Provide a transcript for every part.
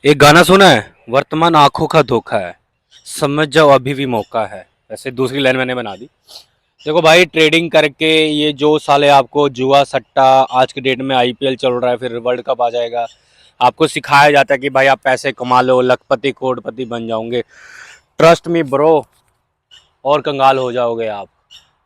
एक गाना सुना है, वर्तमान आंखों का धोखा है, समझ जाओ अभी भी मौका है। वैसे दूसरी लाइन मैंने बना दी। देखो भाई, ट्रेडिंग करके ये जो साले आपको जुआ सट्टा, आज के डेट में आईपीएल चल रहा है, फिर वर्ल्ड कप आ जाएगा, आपको सिखाया जाता है कि भाई आप पैसे कमा लो, लखपति करोड़पति बन जाओगे। ट्रस्ट मी ब्रो, और कंगाल हो जाओगे आप।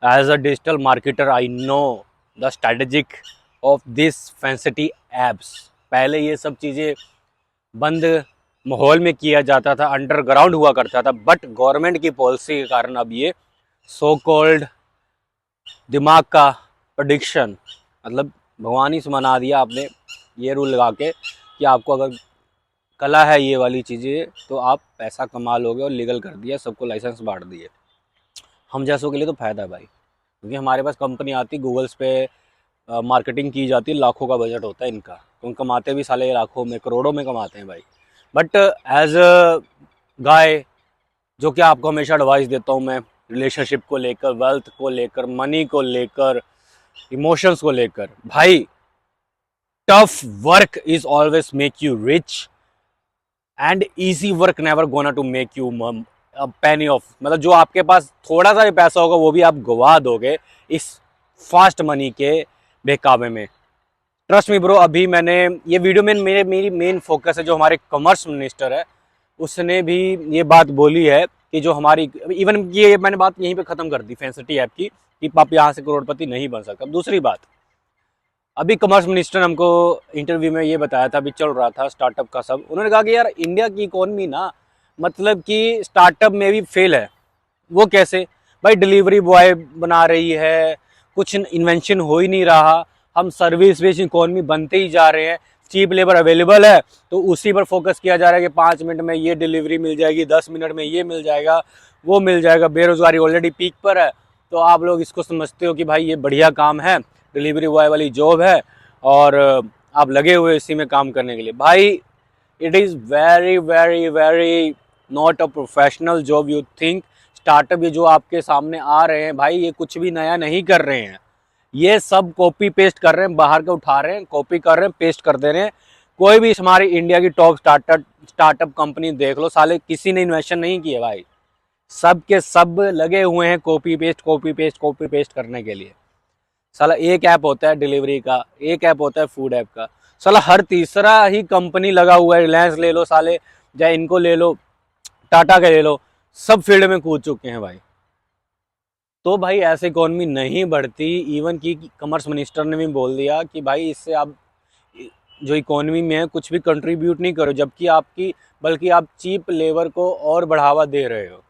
As a digital marketer I know the strategic of this फैंसिटी एप्स। पहले ये सब चीज़ें बंद माहौल में किया जाता था, अंडरग्राउंड हुआ करता था, बट गवर्नमेंट की पॉलिसी के कारण अब ये सो कॉल्ड दिमाग का प्रडिक्शन, मतलब भगवान ही मना दिया आपने ये रूल लगा के कि आपको अगर कला है ये वाली चीज़ें तो आप पैसा कमा लोगे, और लीगल कर दिया, सबको लाइसेंस बांट दिए। हम जैसों के लिए तो फ़ायदा है भाई, क्योंकि हमारे पास कंपनी आती, गूगल्स पे मार्केटिंग की जाती है, लाखों का बजट होता है इनका, तो कमाते भी साले लाखों में करोड़ों में कमाते हैं भाई। बट एज अ गाय, जो कि आपको हमेशा एडवाइस देता हूँ मैं, रिलेशनशिप को लेकर, वेल्थ को लेकर, मनी को लेकर, इमोशंस को लेकर, भाई tough work is always make you rich and easy work never gonna to make you penny off. मतलब जो आपके पास थोड़ा सा भी पैसा होगा वो भी आप गवा दोगे इस फास्ट मनी के बहकावे में। ट्रस्ट मी ब्रो, अभी मैंने ये वीडियो में मेरी मेन फोकस है, जो हमारे कॉमर्स मिनिस्टर है उसने भी ये बात बोली है कि जो हमारी, इवन ये मैंने बात यहीं पे ख़त्म कर दी फैंसिटी ऐप की, कि आप यहाँ से करोड़पति नहीं बन सकता। दूसरी बात, अभी कॉमर्स मिनिस्टर ने हमको इंटरव्यू में ये बताया था, अभी चल रहा था स्टार्टअप का सब, उन्होंने कहा कि यार इंडिया की इकोनॉमी ना, मतलब कि स्टार्टअप में भी फेल है। वो कैसे भाई, डिलीवरी बॉय बना रही है, कुछ इन्वेंशन हो ही नहीं रहा, हम सर्विस बेस्ड इकोनॉमी बनते ही जा रहे हैं, चीप लेबर अवेलेबल है तो उसी पर फोकस किया जा रहा है कि 5 मिनट में ये डिलीवरी मिल जाएगी, 10 मिनट में ये मिल जाएगा, वो मिल जाएगा। बेरोजगारी ऑलरेडी पीक पर है, तो आप लोग इसको समझते हो कि भाई ये बढ़िया काम है, डिलीवरी बॉय वाली जॉब है, और आप लगे हुए इसी में काम करने के लिए। भाई it is very very very not a professional job you think. Startup ये जो आपके सामने आ रहे हैं भाई, ये कुछ भी नया नहीं कर रहे हैं, ये सब कॉपी पेस्ट कर रहे हैं, बाहर के उठा रहे हैं, कॉपी कर रहे हैं, पेस्ट कर दे रहे हैं। कोई भी हमारी इंडिया की टॉप स्टार्टअप कंपनी देख लो, साले किसी ने इन्वेस्टन नहीं किया भाई, सब के सब लगे हुए हैं copy paste copy paste copy paste करने के लिए। साला एक ऐप होता है डिलीवरी का, एक ऐप होता है फूड ऐप का, साला हर तीसरा ही कंपनी लगा हुआ है। रिलायंस ले लो साले, चाहे इनको ले लो, टाटा के ले लो, सब फील्ड में कूद चुके हैं भाई। तो भाई ऐसे इकोनॉमी नहीं बढ़ती। इवन की कॉमर्स मिनिस्टर ने भी बोल दिया कि भाई इससे आप जो इकोनॉमी में है कुछ भी कंट्रीब्यूट नहीं करो, जबकि आपकी, बल्कि आप चीप लेबर को और बढ़ावा दे रहे हो।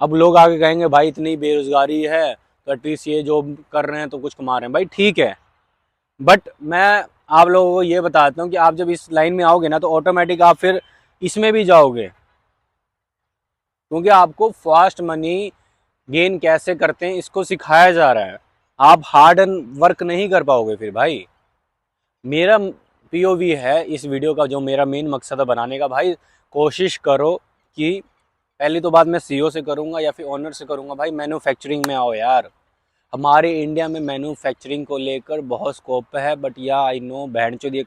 अब लोग आगे कहेंगे भाई इतनी बेरोजगारी है तो एटलीस्ट ये जो कर रहे हैं तो कुछ कमा रहे हैं, भाई ठीक है, बट मैं आप लोगों को ये बताता हूँ कि आप जब इस लाइन में आओगे ना तो ऑटोमेटिक आप फिर इसमें भी जाओगे, क्योंकि आपको फास्ट मनी गेन कैसे करते हैं इसको सिखाया जा रहा है। आप हार्ड एंड वर्क नहीं कर पाओगे फिर भाई। मेरा पीओवी है इस वीडियो का, जो मेरा मेन मकसद है बनाने का, भाई कोशिश करो कि पहली तो बात मैं सीईओ से करूंगा या फिर ओनर से करूंगा, भाई मैन्युफैक्चरिंग में आओ यार। हमारे इंडिया में मैन्युफैक्चरिंग को लेकर बहुत स्कोप है, बट या आई नो बहन चोद ये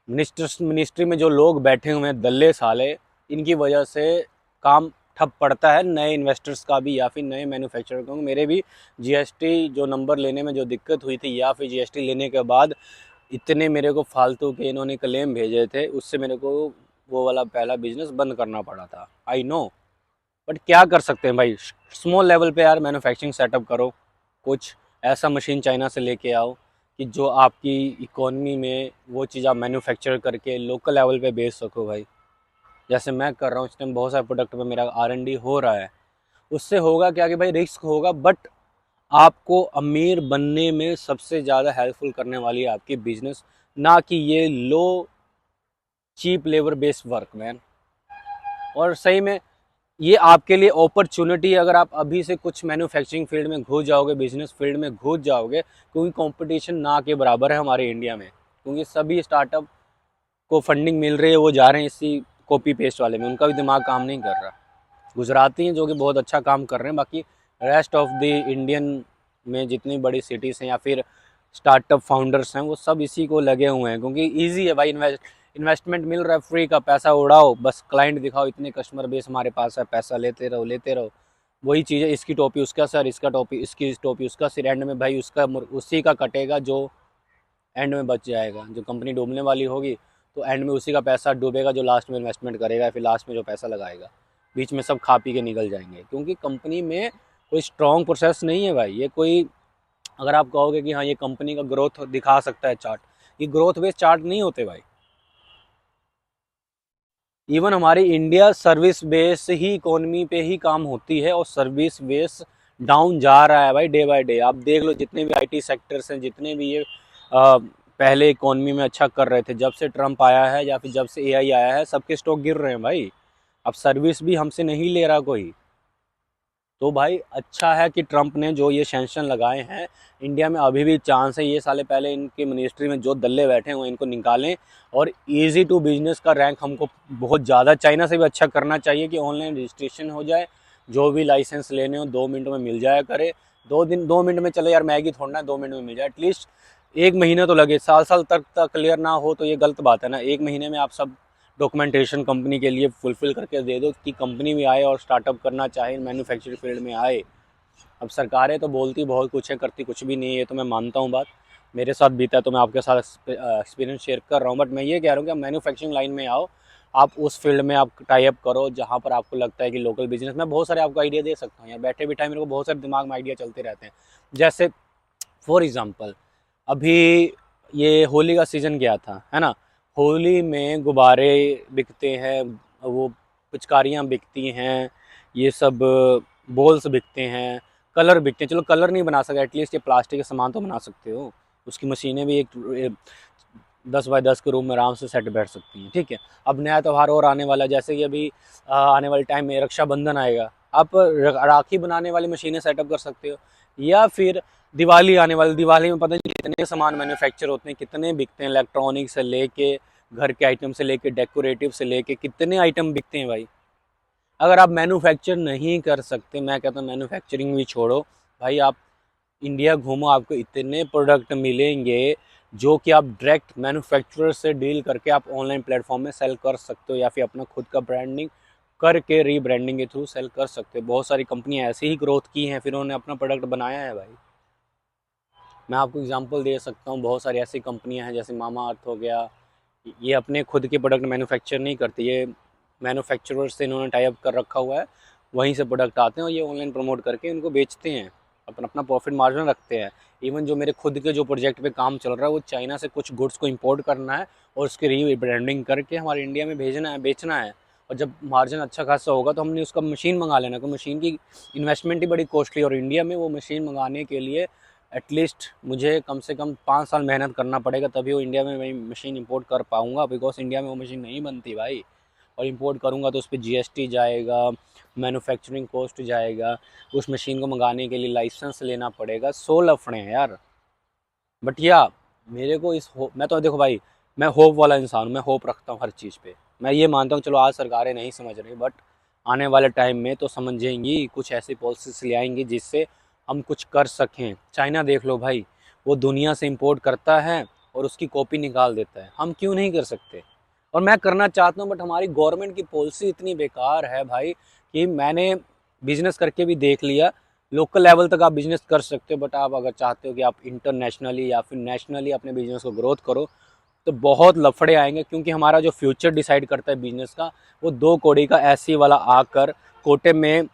मिनिस्ट्री में जो लोग बैठे हुए हैं दल्ले साले, इनकी वजह से काम ठप पड़ता है, नए इन्वेस्टर्स का भी या फिर नए मैन्युफैक्चरर का। मेरे भी जीएसटी जो नंबर लेने में जो दिक्कत हुई थी, या फिर जीएसटी लेने के बाद इतने मेरे को फालतू के इन्होंने क्लेम भेजे थे, उससे मेरे को वो वाला पहला बिजनेस बंद करना पड़ा था, आई नो। बट क्या कर सकते हैं भाई, स्मॉल लेवल पे यार मैन्युफैक्चरिंग सेटअप करो, कुछ ऐसा मशीन चाइना से लेके आओ कि जो आपकी इकोनॉमी में वो चीज़ आप मैन्युफैक्चर करके लोकल लेवल पे बेच सको भाई। जैसे मैं कर रहा हूँ इस टाइम, बहुत सारे प्रोडक्ट पे मेरा R&D हो रहा है। उससे होगा क्या कि भाई रिस्क होगा, बट आपको अमीर बनने में सबसे ज़्यादा हेल्पफुल करने वाली है आपकी बिजनेस, ना कि ये low cheap labour based work man. और सही में ये आपके लिए अपॉर्चुनिटी, अगर आप अभी से कुछ मैन्युफैक्चरिंग फील्ड में घुस जाओगे, बिजनेस फील्ड में घुस जाओगे, क्योंकि कंपटीशन ना के बराबर है हमारे इंडिया में, क्योंकि सभी स्टार्टअप को फंडिंग मिल रही है, वो जा रहे हैं इसी कॉपी पेस्ट वाले में, उनका भी दिमाग काम नहीं कर रहा। गुजराती हैं जो कि बहुत अच्छा काम कर रहे हैं, बाकी रेस्ट ऑफ द इंडियन में जितनी बड़ी सिटीज़ हैं या फिर स्टार्टअप फाउंडर्स हैं वो सब इसी को लगे हुए हैं, क्योंकि ईजी है भाई इन्वेस्टमेंट मिल रहा है, फ्री का पैसा उड़ाओ, बस क्लाइंट दिखाओ, इतने कस्टमर बेस हमारे पास है, पैसा लेते रहो। वही चीज़ है, इसकी टोपी उसका सर, इसका टोपी इसकी टोपी उसका सिर, एंड में भाई उसका उसी का कटेगा जो एंड में बच जाएगा। जो कंपनी डूबने वाली होगी तो एंड में उसी का पैसा डूबेगा जो लास्ट में इन्वेस्टमेंट करेगा, फिर लास्ट में जो पैसा लगाएगा। बीच में सब खा पी के निकल जाएंगे, क्योंकि कंपनी में कोई स्ट्रॉन्ग प्रोसेस नहीं है भाई। ये कोई, अगर आप कहोगे कि हाँ ये कंपनी का ग्रोथ दिखा सकता है चार्ट, ये ग्रोथ बेस्ड चार्ट नहीं होते भाई। इवन हमारी इंडिया सर्विस बेस ही इकोनॉमी पे ही काम होती है, और सर्विस बेस डाउन जा रहा है भाई डे बाय डे। आप देख लो जितने भी आईटी सेक्टर्स हैं, जितने भी ये पहले इकोनॉमी में अच्छा कर रहे थे, जब से ट्रम्प आया है या फिर जब से एआई आया है, सबके स्टॉक गिर रहे हैं भाई। अब सर्विस भी हमसे नहीं ले रहा कोई। तो भाई अच्छा है कि ट्रम्प ने जो ये सैंक्शन लगाए हैं, इंडिया में अभी भी चांस है। ये साले पहले इनकी मिनिस्ट्री में जो दल्ले बैठे हैं वो इनको निकालें, और इजी टू बिजनेस का रैंक हमको बहुत ज़्यादा चाइना से भी अच्छा करना चाहिए, कि ऑनलाइन रजिस्ट्रेशन हो जाए, जो भी लाइसेंस लेने हो 2 मिनट में मिल जाया करे। 2 मिनट में चले यार, मैगी थोड़ा 2 मिनट में मिल जाए, एटलीस्ट 1 महीने तो लगे। साल साल तक क्लियर ना हो तो ये गलत बात है ना। 1 महीने में आप सब डॉक्यूमेंटेशन कंपनी के लिए फुलफिल करके दे दो, कि कंपनी भी आए और स्टार्टअप करना चाहे, मैन्युफैक्चरिंग फील्ड में आए। अब सरकारें तो बोलती बहुत कुछ है, करती कुछ भी नहीं है, ये तो मैं मानता हूँ बात, मेरे साथ बीता है तो मैं आपके साथ एक्सपीरियंस शेयर कर रहा हूँ। बट मैं ये कह रहा हूँ कि आप मैन्युफैक्चरिंग लाइन में आओ, आप उस फील्ड में आप टाई अप करो जहाँ पर आपको लगता है कि लोकल बिजनेस। मैं बहुत सारे आपको आइडिया दे सकता हूँ यार, बैठे बिठाए मेरे को बहुत सारे दिमाग में आइडिया चलते रहते हैं। जैसे फॉर एग्ज़ाम्पल, अभी ये होली का सीज़न गया था, है ना। होली में गुब्बारे बिकते हैं, वो पिचकारियाँ बिकती हैं, ये सब बॉल्स बिकते हैं, कलर बिकते हैं। चलो कलर नहीं बना सकते, एटलीस्ट ये प्लास्टिक के सामान तो बना सकते हो। उसकी मशीनें भी एक 10 बाय 10 के रूम में आराम से सेट बैठ सकती हैं, ठीक है। अब नया त्यौहार और आने वाला है, जैसे कि अभी आने वाले टाइम में रक्षाबंधन आएगा, आप राखी बनाने वाली मशीनें सेटअप कर सकते हो। या फिर दिवाली आने वाली, दिवाली में पता नहीं कितने सामान मैन्युफैक्चर होते हैं, कितने बिकते हैं, इलेक्ट्रॉनिक से लेके घर के आइटम से लेके डेकोरेटिव से लेके कितने आइटम बिकते हैं भाई। अगर आप मैन्युफैक्चर नहीं कर सकते, मैं कहता हूँ मैन्युफैक्चरिंग भी छोड़ो भाई, आप इंडिया घूमो, आपको इतने प्रोडक्ट मिलेंगे जो कि आप डायरेक्ट मैन्युफैक्चरर से डील करके आप ऑनलाइन प्लेटफॉर्म में सेल कर सकते हो, या फिर अपना खुद का ब्रांडिंग करके रीब्रांडिंग के थ्रू सेल कर सकते हो। बहुत सारी कंपनियां ऐसे ही ग्रोथ की हैं, फिर उन्होंने अपना प्रोडक्ट बनाया है भाई। मैं आपको एग्जांपल दे सकता हूँ, बहुत सारी ऐसी कंपनियां हैं जैसे मामा अर्थ हो गया, ये अपने खुद के प्रोडक्ट मैन्युफैक्चर नहीं करती, ये मैन्युफैक्चरर से इन्होंने टाई अप कर रखा हुआ है, वहीं से प्रोडक्ट आते हैं और ये ऑनलाइन प्रमोट करके इनको बेचते हैं, अपना अपना प्रॉफिट मार्जिन रखते हैं। इवन जो मेरे खुद के जो प्रोजेक्ट पे काम चल रहा है, वो चाइना से कुछ गुड्स को इंपोर्ट करना है और उसकी री ब्रांडिंग करके हमारे इंडिया में भेजना है, बेचना है। और जब मार्जिन अच्छा खासा होगा तो हमने उसका मशीन मंगा लेना, क्योंकि मशीन की इन्वेस्टमेंट ही बड़ी कॉस्टली, और इंडिया में वो मशीन मंगाने के लिए एटलीस्ट मुझे कम से कम 5 साल मेहनत करना पड़ेगा, तभी वो इंडिया में मैं मशीन इंपोर्ट कर पाऊँगा, बिकॉज इंडिया में वो मशीन नहीं बनती भाई। और इंपोर्ट करूँगा तो उस पर जीएसटी जाएगा, मैन्युफैक्चरिंग कॉस्ट जाएगा, उस मशीन को मंगाने के लिए लाइसेंस लेना पड़ेगा, 100 लफड़े हैं यार। बट या मेरे को मैं तो देखो भाई, मैं होप वाला इंसान हूँ, मैं होप रखता हूँ हर चीज़ पे। मैं ये मानता हूँ चलो आज सरकारें नहीं समझ रही, बट आने वाले टाइम में तो समझेंगी, कुछ ऐसी पॉलिसीज ले आएंगी जिससे हम कुछ कर सकें। चाइना देख लो भाई, वो दुनिया से इम्पोर्ट करता है और उसकी कॉपी निकाल देता है, हम क्यों नहीं कर सकते। और मैं करना चाहता हूँ, बट हमारी गवर्नमेंट की पॉलिसी इतनी बेकार है भाई, कि मैंने बिजनेस करके भी देख लिया, लोकल लेवल तक आप बिजनेस कर सकते हो, बट आप अगर चाहते हो कि आप इंटरनेशनली या फिर नेशनली अपने बिजनेस को ग्रोथ करो, तो बहुत लफड़े आएंगे। क्योंकि हमारा जो फ्यूचर डिसाइड करता है बिजनेस का, वो 2 कौड़ी का ऐसी वाला आकर कोटे में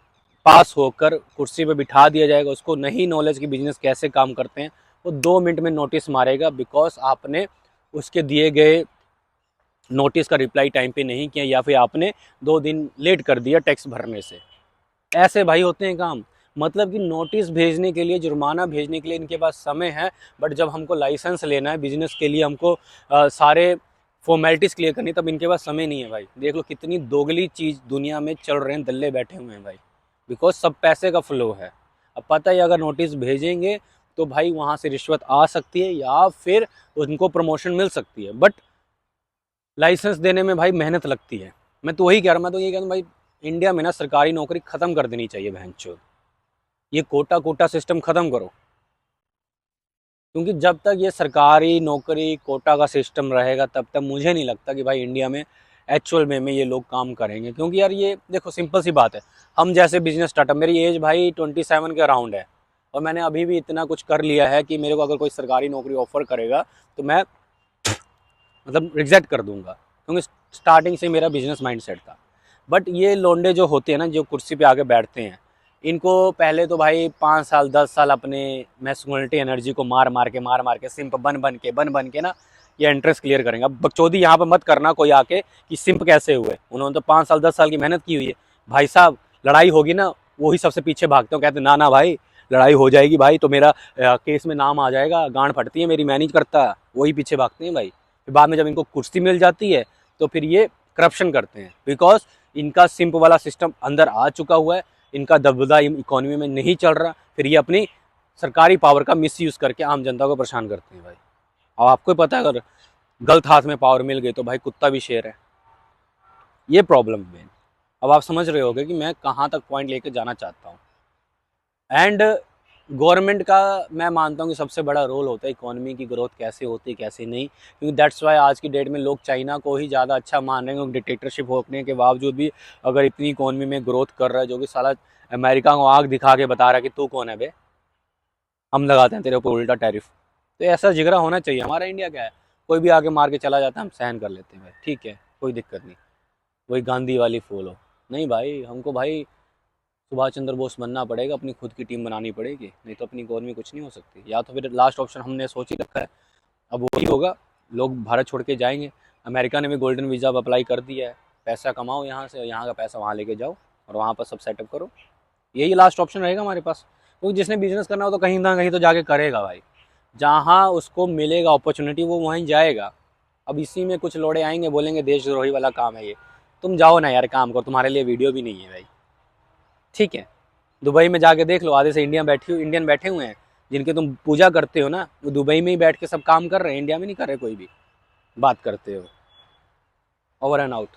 पास होकर कुर्सी पे बिठा दिया जाएगा, उसको नहीं नॉलेज की बिजनेस कैसे काम करते हैं, वो 2 मिनट में नोटिस मारेगा, बिकॉज आपने उसके दिए गए नोटिस का रिप्लाई टाइम पे नहीं किया, या फिर आपने 2 दिन लेट कर दिया टैक्स भरने से। ऐसे भाई होते हैं काम। मतलब कि नोटिस भेजने के लिए, जुर्माना भेजने के लिए इनके पास समय है, बट जब हमको लाइसेंस लेना है बिजनेस के लिए, हमको सारे फॉर्मेलिटीज़ क्लियर करनी, तब इनके पास समय नहीं है भाई। देख लो कितनी दोगली चीज़ दुनिया में चल रहे हैं, दल्ले बैठे हुए हैं भाई, बिकॉज सब पैसे का फ्लो है। अब पता ही, अगर नोटिस भेजेंगे तो भाई वहाँ से रिश्वत आ सकती है, या फिर उनको प्रमोशन मिल सकती है, बट लाइसेंस देने में भाई मेहनत लगती है। मैं तो वही कह रहा हूँ, मैं तो ये कह रहा हूँ भाई, इंडिया में ना सरकारी नौकरी ख़त्म कर देनी चाहिए बहनचोद, ये कोटा कोटा सिस्टम ख़त्म करो। क्योंकि जब तक ये सरकारी नौकरी कोटा का सिस्टम रहेगा तब तक मुझे नहीं लगता कि भाई इंडिया में एक्चुअल में ये लोग काम करेंगे। क्योंकि यार ये देखो सिंपल सी बात है, हम जैसे बिजनेस स्टार्टअप, मेरी एज भाई 27 के अराउंड है और मैंने अभी भी इतना कुछ कर लिया है कि मेरे को अगर कोई सरकारी नौकरी ऑफर करेगा तो मैं मतलब रिजेक्ट कर दूंगा, क्योंकि स्टार्टिंग से मेरा बिजनेस माइंडसेट था। बट ये लोंडे जो होते हैं ना, जो कुर्सी पे आके बैठते हैं, इनको पहले तो भाई 5 साल 10 साल अपने मैस्कुलिनिटी एनर्जी को मार मार के सिंप बन के ना ये एंट्रेंस क्लियर करेंगे। अब बकचोदी यहाँ पे मत करना कोई आके कि सिंप कैसे हुए, उन्होंने तो 5 साल 10 साल की मेहनत की हुई है। भाई साहब लड़ाई होगी ना, वही सबसे पीछे भागते हो, कहते ना ना भाई लड़ाई हो जाएगी भाई तो मेरा केस में नाम आ जाएगा, गांड फटती है मेरी, मैं नहीं करता, वही पीछे भागते हैं भाई। फिर बाद में जब इनको कुर्सी मिल जाती है तो फिर ये करप्शन करते हैं, बिकॉज इनका सिंप वाला सिस्टम अंदर आ चुका हुआ है, इनका दबदबा इकोनॉमी में नहीं चल रहा, फिर ये अपनी सरकारी पावर का मिसयूज करके आम जनता को परेशान करते हैं भाई। अब आपको पता है अगर गलत हाथ में पावर मिल गई तो भाई कुत्ता भी शेर है, ये प्रॉब्लम है। अब आप समझ रहे होगे कि मैं कहाँ तक पॉइंट लेके जाना चाहता हूँ। एंड गवर्नमेंट का मैं मानता हूँ कि सबसे बड़ा रोल होता है इकोनॉमी की ग्रोथ कैसे होती है कैसे नहीं, क्योंकि दैट्स वाई आज की डेट में लोग चाइना को ही ज़्यादा अच्छा मान रहे हैं। डिक्टेटरशिप होने के बावजूद भी अगर इतनी इकोनॉमी में ग्रोथ कर रहा है, जो कि साला अमेरिका को आग दिखा के बता रहा है कि तू कौन है बे, हम लगाते हैं तेरे ऊपर उल्टा टैरिफ। तो ऐसा जिगरा होना चाहिए। हमारा इंडिया क्या है, कोई भी आगे मार के चला जाता है हम सहन कर लेते हैं भाई, ठीक है कोई दिक्कत नहीं, वही गांधी वाली फॉलो नहीं भाई, हमको भाई सुभाष चंद्र बोस बनना पड़ेगा, अपनी खुद की टीम बनानी पड़ेगी, नहीं तो अपनी इकोनॉमी कुछ नहीं हो सकती। या तो फिर लास्ट ऑप्शन हमने सोच ही रखा है, अब वही होगा, लोग भारत छोड़ के जाएंगे। अमेरिका ने भी गोल्डन वीज़ा अप्लाई कर दिया है, पैसा कमाओ यहाँ से, यहाँ का पैसा वहाँ लेके जाओ और वहाँ पर सब सेटअप करो, यही लास्ट ऑप्शन रहेगा हमारे पास। क्योंकि जिसने बिजनेस करना हो तो कहीं ना कहीं तो जाके करेगा भाई, जहाँ उसको मिलेगा अपॉर्चुनिटी वो वहीं जाएगा। अब इसी में कुछ लोड़े आएंगे बोलेंगे देशद्रोही वाला काम है ये, तुम जाओ ना यार काम करो, तुम्हारे लिए वीडियो भी नहीं है भाई, ठीक है। दुबई में जाके देख लो, आधे से इंडियन बैठे हुए हैं, जिनके तुम पूजा करते हो ना, वो दुबई में ही बैठ के सब काम कर रहे हैं, इंडिया में नहीं कर रहे, कोई भी बात करते हो। Over and out.